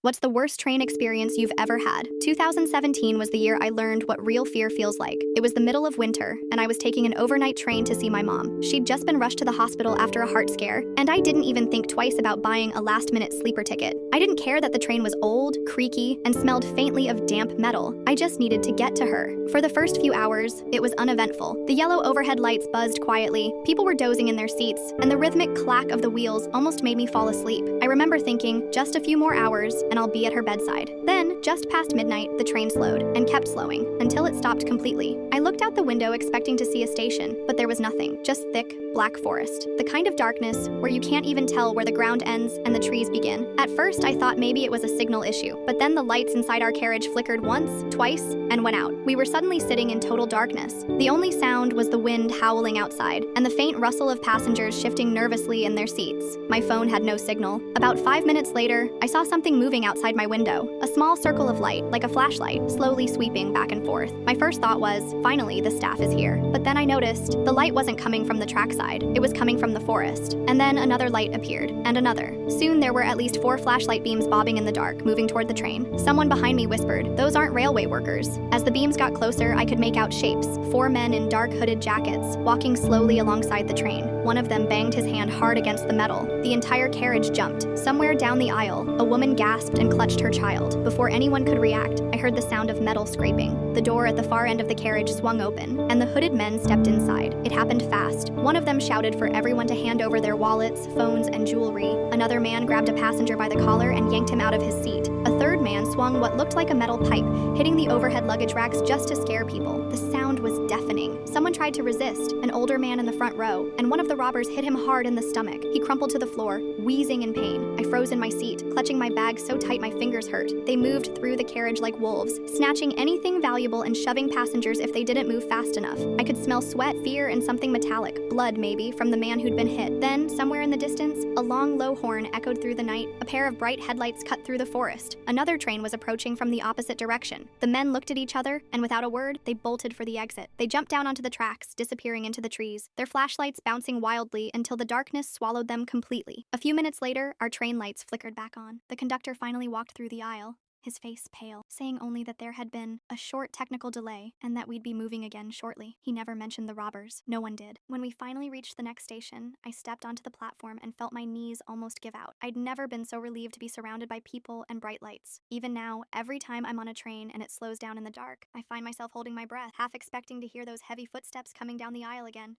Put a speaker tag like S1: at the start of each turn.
S1: What's the worst train experience you've ever had? 2017 was the year I learned what real fear feels like. It was the middle of winter, and I was taking an overnight train to see my mom. She'd just been rushed to the hospital after a heart scare, and I didn't even think twice about buying a last-minute sleeper ticket. I didn't care that the train was old, creaky, and smelled faintly of damp metal. I just needed to get to her. For the first few hours, it was uneventful. The yellow overhead lights buzzed quietly, people were dozing in their seats, and the rhythmic clack of the wheels almost made me fall asleep. I remember thinking, just a few more hours, and I'll be at her bedside. Then, just past midnight, the train slowed, and kept slowing, until it stopped completely. I looked out the window expecting to see a station, but there was nothing, just thick, black forest. The kind of darkness where you can't even tell where the ground ends and the trees begin. At first, I thought maybe it was a signal issue, but then the lights inside our carriage flickered once, twice, and went out. We were suddenly sitting in total darkness. The only sound was the wind howling outside, and the faint rustle of passengers shifting nervously in their seats. My phone had no signal. About 5 minutes later, I saw something moving outside my window, a small circle of light, like a flashlight, slowly sweeping back and forth. My first thought was, finally, the staff is here. But then I noticed the light wasn't coming from the trackside, it was coming from the forest. And then another light appeared, and another. Soon there were at least 4 flashlight beams bobbing in the dark, moving toward the train. Someone behind me whispered, "Those aren't railway workers." As the beams got closer, I could make out shapes, 4 men in dark hooded jackets, walking slowly alongside the train. One of them banged his hand hard against the metal. The entire carriage jumped. Somewhere down the aisle, a woman gasped and clutched her child. Before anyone could react, I heard the sound of metal scraping. The door at the far end of the carriage swung open, and the hooded men stepped inside. It happened fast. One of them shouted for everyone to hand over their wallets, phones, and jewelry. Another man grabbed a passenger by the collar and yanked him out of his seat. A third man swung what looked like a metal pipe, hitting the overhead luggage racks just to scare people. The sound was deafening. Someone tried to resist, an older man in the front row, and one of the robbers hit him hard in the stomach. He crumpled to the floor, wheezing in pain. I froze in my seat, clutching my bag so tight my fingers hurt. They moved through the carriage like wolves, snatching anything valuable and shoving passengers if they didn't move fast enough. I could smell sweat, fear, and something metallic, blood maybe, from the man who'd been hit. Then, somewhere in the distance, a long, low horn echoed through the night. A pair of bright headlights cut through the forest. Another train was approaching from the opposite direction. The men looked at each other, and without a word, they bolted for the exit. They jumped down onto the tracks, disappearing into the trees, their flashlights bouncing wildly until the darkness swallowed them completely. A few minutes later, our train lights flickered back on. The conductor finally walked through the aisle, his face pale, saying only that there had been a short technical delay and that we'd be moving again shortly. He never mentioned the robbers. No one did. When we finally reached the next station, I stepped onto the platform and felt my knees almost give out. I'd never been so relieved to be surrounded by people and bright lights. Even now, every time I'm on a train and it slows down in the dark, I find myself holding my breath, half expecting to hear those heavy footsteps coming down the aisle again.